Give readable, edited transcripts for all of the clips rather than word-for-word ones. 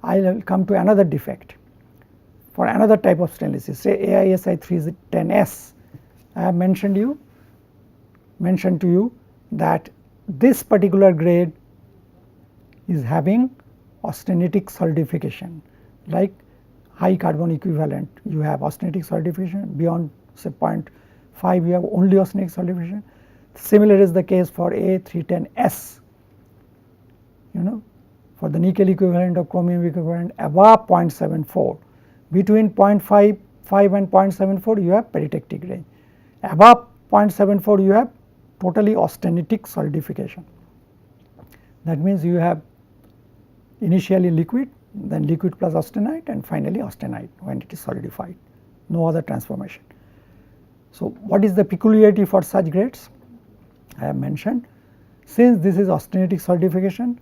I will come to another defect for another type of stainless steel, say AISI 310S. I have mentioned to you that this particular grade is having austenitic solidification, like high carbon equivalent you have austenitic solidification, beyond say 0.5 you have only austenitic solidification. Similar is the case for A310S, for the nickel equivalent or chromium equivalent above 0.74. Between 0.55 and 0.74 you have peritectic range, above 0.74 you have totally austenitic solidification. That means you have initially liquid, then liquid plus austenite, and finally austenite when it is solidified, no other transformation. So, what is the peculiarity for such grades? I have mentioned, since this is austenitic solidification,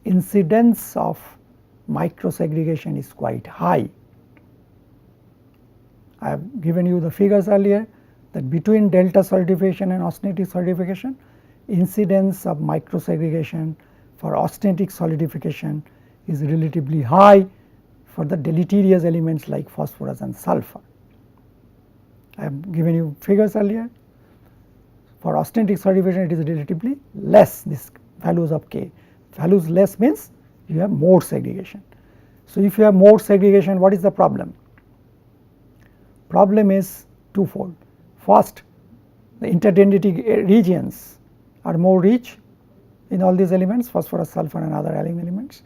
incidence of microsegregation is quite high. I have given you the figures earlier that between delta solidification and austenitic solidification, incidence of microsegregation for austenitic solidification is relatively high for the deleterious elements like phosphorus and sulfur. I have given you figures earlier. For austenitic solidification it is relatively less, this values of K. Values less means you have more segregation. So, if you have more segregation, what is the problem? Problem is twofold. First, the interdensity regions are more rich in all these elements, phosphorus, sulfur and other allying elements.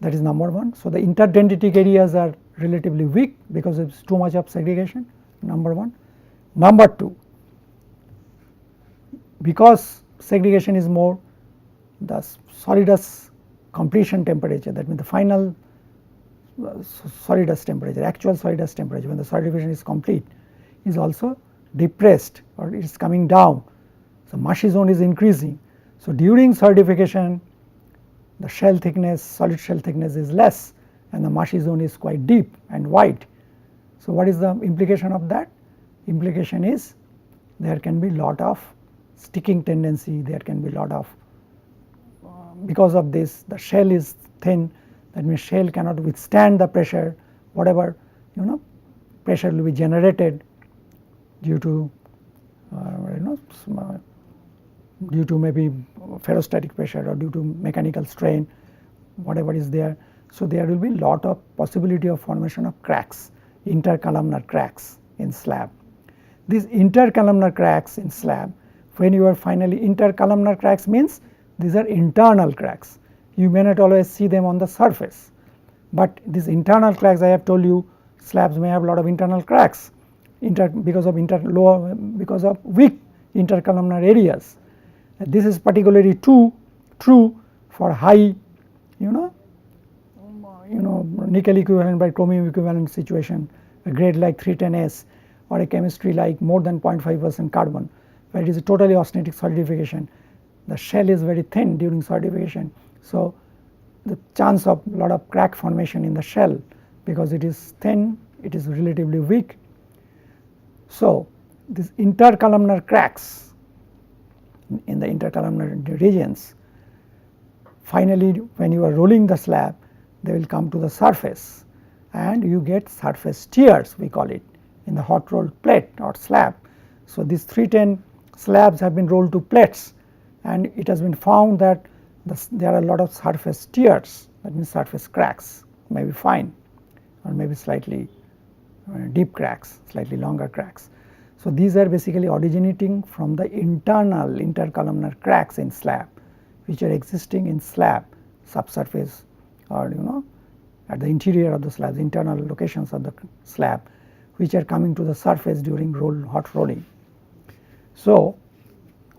That is number one. So, the interdendritic areas are relatively weak because it is too much of segregation, number one. Number two, because segregation is more, the solidus completion temperature, that means the final solidus temperature, actual solidus temperature when the solidification is complete, is also depressed or it is coming down. So, mushy zone is increasing. So, during solidification the shell thickness, solid shell thickness is less and the mushy zone is quite deep and wide. So, what is the implication of that? Implication is there can be lot of sticking tendency, there can be lot of because of this the shell is thin, that means shell cannot withstand the pressure, whatever pressure will be generated due to due to maybe ferrostatic pressure or due to mechanical strain, whatever is there. So, there will be lot of possibility of formation of cracks, intercolumnar cracks in slab. These intercolumnar cracks in slab, when you are finally intercolumnar cracks means these are internal cracks. You may not always see them on the surface, but these internal cracks, I have told you, slabs may have a lot of internal cracks because of weak intercolumnar areas. This is particularly true for high nickel equivalent by chromium equivalent situation, a grade like 310S or a chemistry like more than 0.5% carbon, where it is a totally austenitic solidification. The shell is very thin during solidification. So, the chance of lot of crack formation in the shell, because it is thin, it is relatively weak. So, these intercolumnar cracks in the intercolumnar regions, finally when you are rolling the slab they will come to the surface and you get surface tears, we call it, in the hot rolled plate or slab. So, these 310 slabs have been rolled to plates and it has been found that there are a lot of surface tears, that means surface cracks, maybe fine or maybe slightly deep cracks, slightly longer cracks. So, these are basically originating from the internal intercolumnar cracks in slab, which are existing in slab subsurface or at the interior of the slabs, internal locations of the slab, which are coming to the surface during hot rolling. So,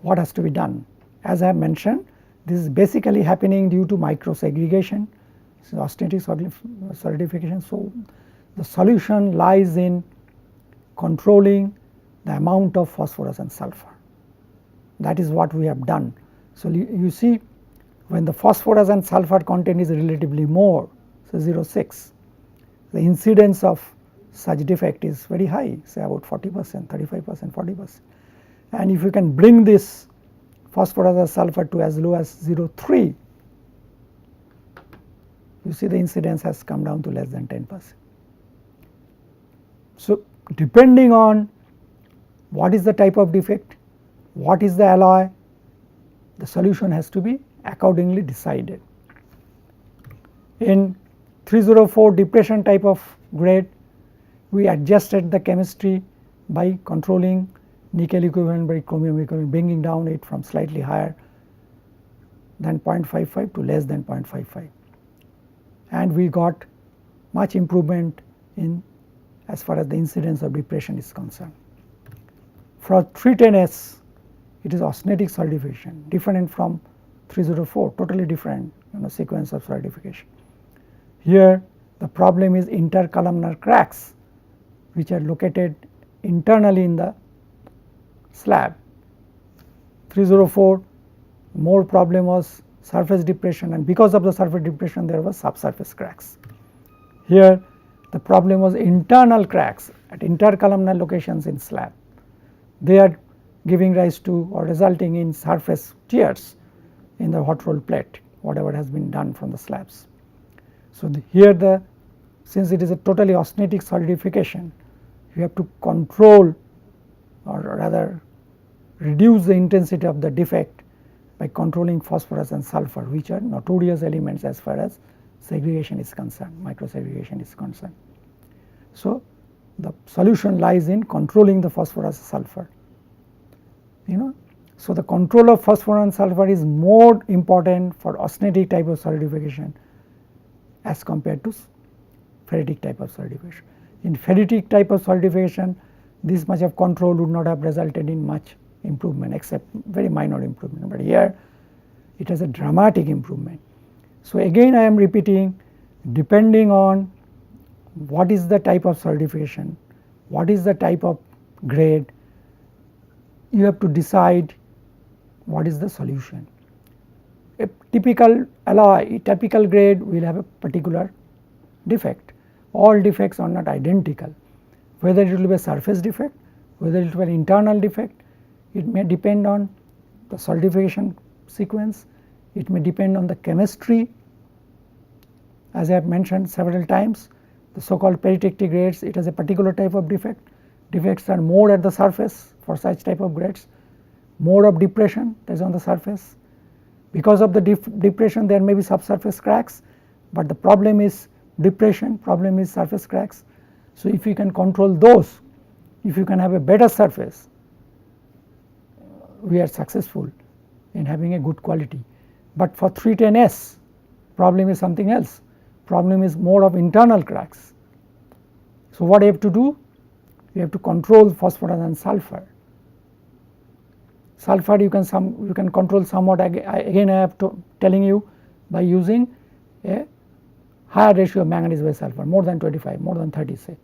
what has to be done? As I have mentioned, this is basically happening due to microsegregation, so austenitic solidification. So, the solution lies in controlling the amount of phosphorus and sulfur. That is what we have done. So, you see, when the phosphorus and sulfur content is relatively more, so 0.6, the incidence of such defect is very high, say about 40%, 35%, 40%. And if you can bring this phosphorus or sulfur to as low as 0.3, you see the incidence has come down to less than 10%. So, depending on what is the type of defect, what is the alloy, the solution has to be accordingly decided. In 304 depression type of grade, we adjusted the chemistry by controlling nickel equivalent by chromium equivalent, bringing down it from slightly higher than 0.55 to less than 0.55, and we got much improvement in as far as the incidence of depression is concerned. For 310S, it is austenitic solidification, different from 304, totally different sequence of solidification. Here the problem is intercolumnar cracks which are located internally in the slab. 304, more problem was surface depression, and because of the surface depression there was subsurface cracks. Here the problem was internal cracks at intercolumnar locations in slab. They are giving rise to or resulting in surface tears in the hot roll plate, whatever has been done from the slabs. So, here since it is a totally austenitic solidification, you have to control or rather reduce the intensity of the defect by controlling phosphorus and sulfur, which are notorious elements as far as segregation is concerned, microsegregation is concerned. So, the solution lies in controlling the phosphorus sulfur. So the control of phosphorus and sulfur is more important for austenitic type of solidification as compared to ferritic type of solidification. In ferritic type of solidification, this much of control would not have resulted in much improvement except very minor improvement, but here it has a dramatic improvement. So again I am repeating, depending on what is the type of solidification, what is the type of grade, you have to decide what is the solution. A typical alloy, a typical grade will have a particular defect. All defects are not identical, whether it will be a surface defect, whether it will be an internal defect, it may depend on the solidification sequence, it may depend on the chemistry. As I have mentioned several times, the so called peritectic grades, it has a particular type of defect. Defects are more at the surface for such type of grades, more of depression that is on the surface. Because of the depression there may be subsurface cracks, but the problem is depression, problem is surface cracks. So if you can control those, if you can have a better surface, we are successful in having a good quality. But for 310S, problem is something else, problem is more of internal cracks. So what you have to do? You have to control phosphorus and sulfur. Sulfur you can control somewhat, again I have to telling you, by using a higher ratio of manganese by sulfur, more than 25, more than 30 say.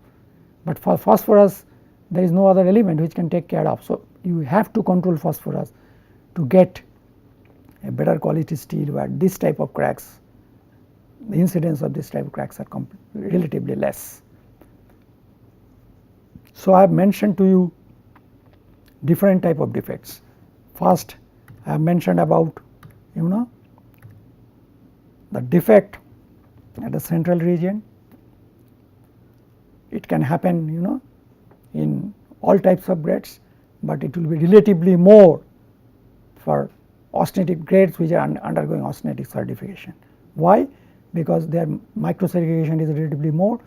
But for phosphorus there is no other element which can take care of. So you have to control phosphorus to get a better quality steel where this type of cracks, the incidence of this type of cracks are relatively less. So I have mentioned to you different type of defects. First I have mentioned about the defect at the central region. It can happen in all types of grades, but it will be relatively more for austenitic grades which are undergoing austenitic solidification. Why? Because their microsegregation is relatively more.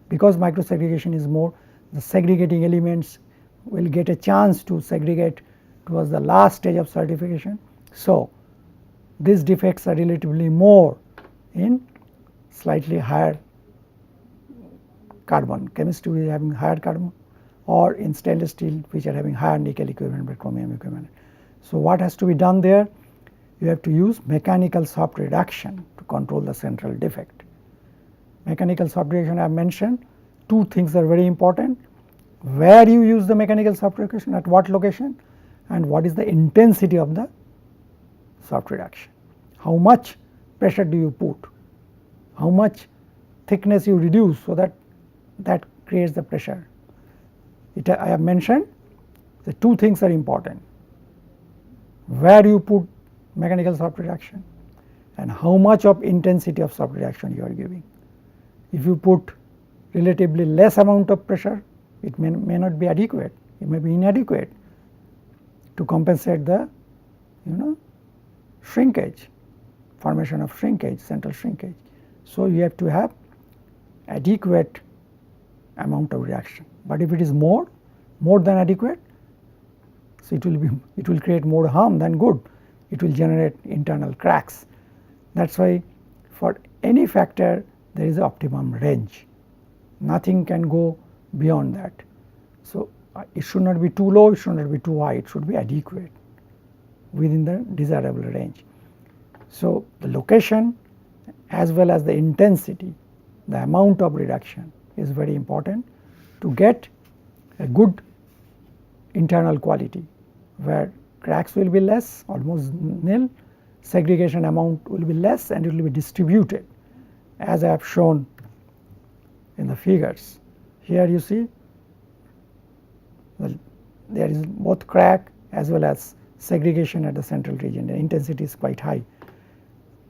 Because microsegregation is more, the segregating elements will get a chance to segregate towards the last stage of solidification. So these defects are relatively more in slightly higher carbon chemistry which is having higher carbon, or in stainless steel which are having higher nickel equivalent by chromium equivalent. So what has to be done there? You have to use mechanical soft reduction to control the central defect. Mechanical soft reduction I have mentioned, two things are very important: where you use the mechanical soft reduction, at what location, and what is the intensity of the soft reduction. How much pressure do you put, how much thickness you reduce so that creates the pressure. I have mentioned the two things are important: where you put mechanical soft reduction and how much of intensity of soft reaction you are giving. If you put relatively less amount of pressure, it may not be adequate, it may be inadequate to compensate the shrinkage, formation of shrinkage, central shrinkage. So, you have to have adequate amount of reaction, but if it is more than adequate, so it will create more harm than good, it will generate internal cracks. That is why for any factor there is an optimum range, nothing can go beyond that. So, it should not be too low, it should not be too high, it should be adequate within the desirable range. So, the location as well as the intensity, the amount of reduction is very important to get a good internal quality, where cracks will be less, almost nil, segregation amount will be less, and it will be distributed as I have shown in the figures. Here you see there is both crack as well as segregation at the central region, the intensity is quite high.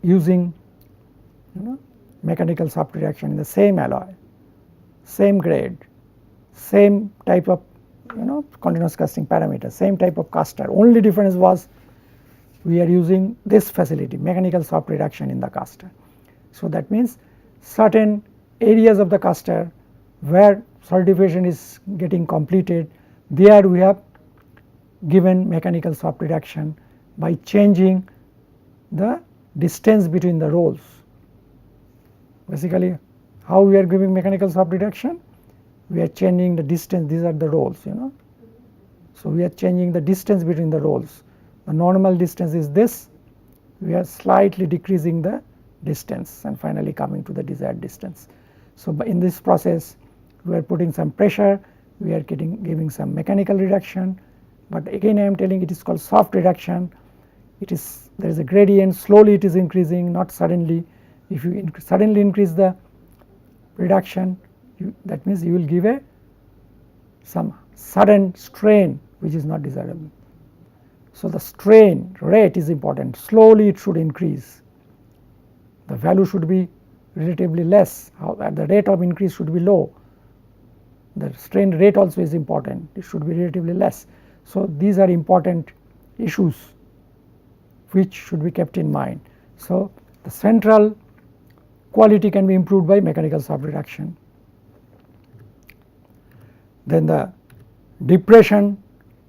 Using mechanical soft reaction in the same alloy, same grade, same type of continuous casting parameter, same type of caster, only difference was we are using this facility, mechanical soft reduction in the caster. So, that means certain areas of the caster where solidification is getting completed, there we have given mechanical soft reduction by changing the distance between the rolls. Basically, how we are giving mechanical soft reduction? We are changing the distance, these are the rolls, So, we are changing the distance between the rolls. The normal distance is this, we are slightly decreasing the distance and finally coming to the desired distance. So, in this process we are putting some pressure, we are giving some mechanical reduction, but again I am telling it is called soft reduction. It is, there is a gradient, slowly it is increasing, not suddenly. If you suddenly increase the reduction, that means you will give some sudden strain which is not desirable. So, the strain rate is important, slowly it should increase, the value should be relatively less, the rate of increase should be low, the strain rate also is important, it should be relatively less. So, these are important issues which should be kept in mind. So, the central quality can be improved by mechanical soft reduction. Then the depression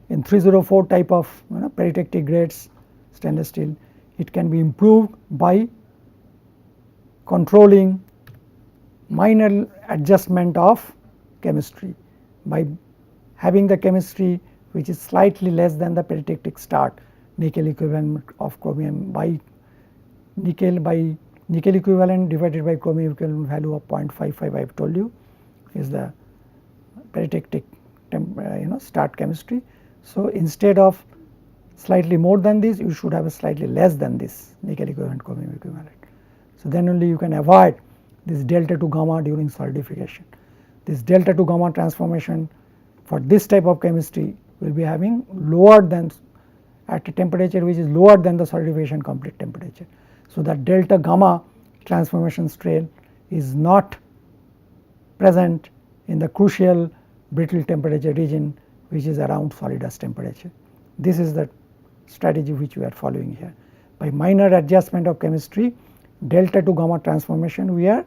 in 304 type of peritectic grades stainless steel, it can be improved by controlling minor adjustment of chemistry, by having the chemistry which is slightly less than the peritectic start, nickel equivalent of chromium by nickel equivalent divided by chromium equivalent value of 0.55 I have told you is the peritectic start chemistry. So, instead of slightly more than this, you should have a slightly less than this nickel equivalent chromium equivalent. So, then only you can avoid this delta to gamma during solidification. This delta to gamma transformation for this type of chemistry will be having lower than, at a temperature which is lower than the solidification complete temperature. So, that delta gamma transformation strain is not present in the crucial brittle temperature region which is around solid dust temperature. This is the strategy which we are following here. By minor adjustment of chemistry, delta to gamma transformation, we are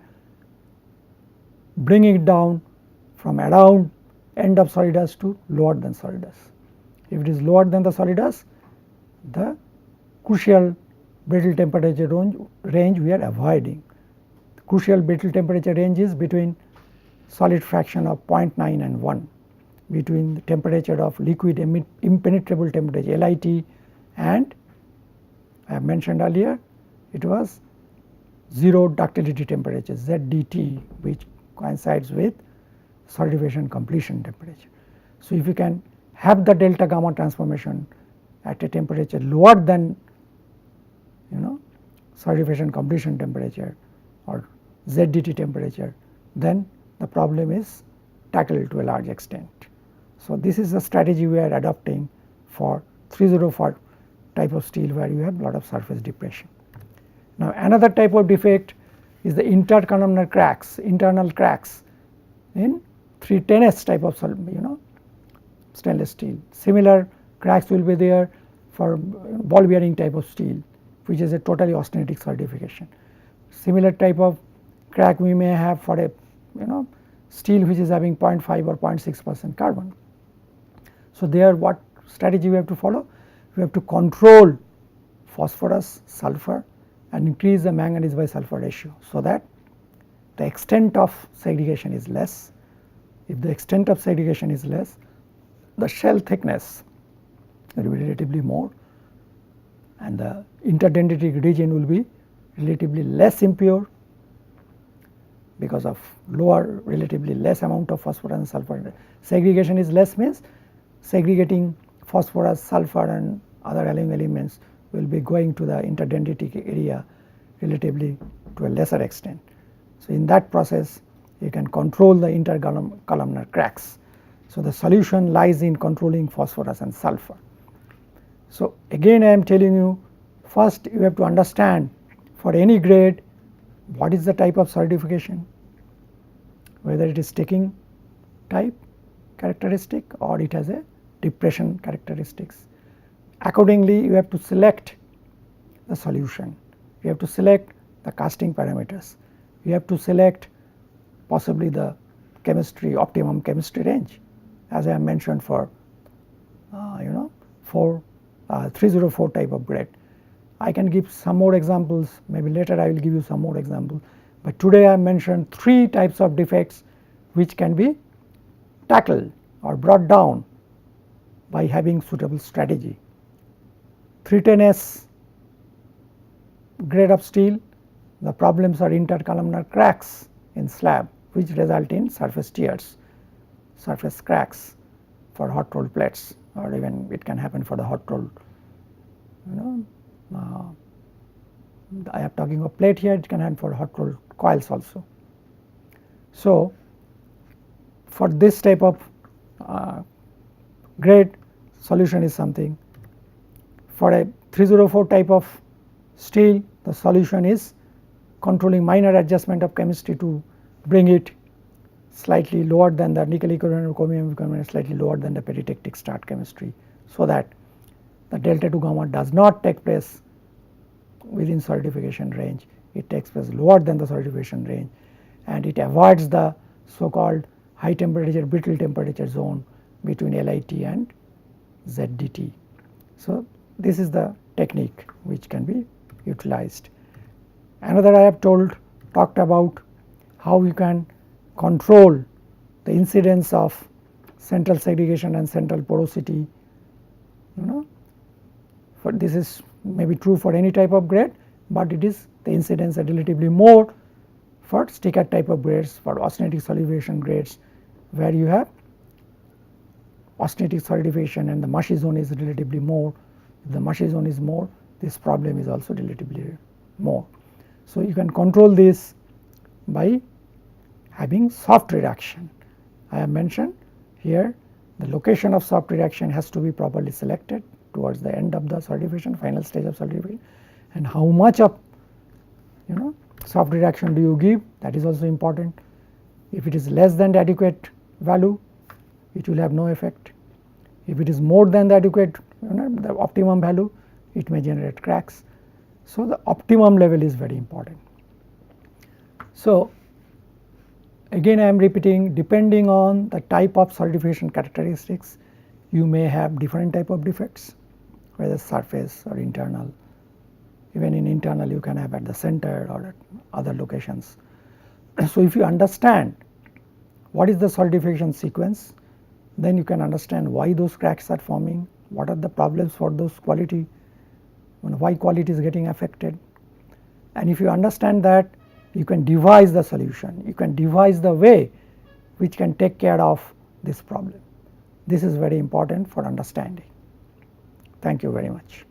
bringing it down from around end of solid dust to lower than solid dust. If it is lower than the solid dust, the crucial brittle temperature range we are avoiding. The crucial brittle temperature range is between solid fraction of 0.9 and 1, between the temperature of liquid impenetrable temperature LIT and I have mentioned earlier it was 0 ductility temperature ZDT, which coincides with solidification completion temperature. So, if you can have the delta gamma transformation at a temperature lower than solidification completion temperature or ZDT temperature, then the problem is tackled to a large extent. So, this is the strategy we are adopting for 304 type of steel where you have lot of surface depression. Now another type of defect is the intercolumnar cracks, internal cracks in 310S type of stainless steel. Similar cracks will be there for ball bearing type of steel, which is a totally austenitic solidification. Similar type of crack we may have for a steel which is having 0.5 or 0.6% carbon. So there what strategy we have to follow? We have to control phosphorus, sulfur and increase the manganese by sulfur ratio, so that the extent of segregation is less. If the extent of segregation is less, the shell thickness will be relatively more and the interdendritic region will be relatively less impure because of lower, relatively less amount of phosphorus and sulfur. Segregation is less means segregating phosphorus, sulfur and other alloying elements will be going to the interdendritic area relatively to a lesser extent. So in that process you can control the intercolumnar cracks. So the solution lies in controlling phosphorus and sulfur. So again I am telling you, first you have to understand for any grade what is the type of solidification, whether it is sticking type characteristic or it has a depression characteristics. Accordingly you have to select the solution, you have to select the casting parameters, you have to select possibly the chemistry, optimum chemistry range, as I have mentioned for 304 type of grade. I can give some more examples, maybe later I will give you some more examples, but today I have mentioned 3 types of defects which can be tackled or brought down by having suitable strategy. 310S grade of steel, the problems are intercolumnar cracks in slab which result in surface tears, surface cracks for hot rolled plates, or even it can happen for the hot rolled, I am talking of plate here, it can happen for hot rolled coils also. So for this type of grade, solution is something. For a 304 type of steel, the solution is controlling minor adjustment of chemistry to bring it slightly lower than the nickel equivalent or chromium equivalent, slightly lower than the peritectic start chemistry, so that the delta 2 gamma does not take place within solidification range, it takes place lower than the solidification range and it avoids the so called high temperature brittle temperature zone between LIT and ZDT. So this is the technique which can be utilized. Another I have talked about how you can control the incidence of central segregation and central porosity. For this is maybe true for any type of grade, but it is the incidence are relatively more for sticker type of grades, for austenitic solidification grades where you have austenitic solidification and the mushy zone is relatively more. If the mushy zone is more, this problem is also relatively more. So you can control this by having soft reduction. I have mentioned here the location of soft reduction has to be properly selected towards the end of the solidification, final stage of solidification, and how much of soft reduction do you give, that is also important. If it is less than the adequate value, it will have no effect. If it is more than the adequate the optimum value, it may generate cracks. So the optimum level is very important. So again I am repeating, depending on the type of solidification characteristics, you may have different type of defects, whether surface or internal. Even in internal you can have at the center or at other locations. So if you understand what is the solidification sequence, then you can understand why those cracks are forming, what are the problems for those quality, why quality is getting affected. And if you understand that, you can devise the solution, you can devise the way which can take care of this problem. This is very important for understanding. Thank you very much.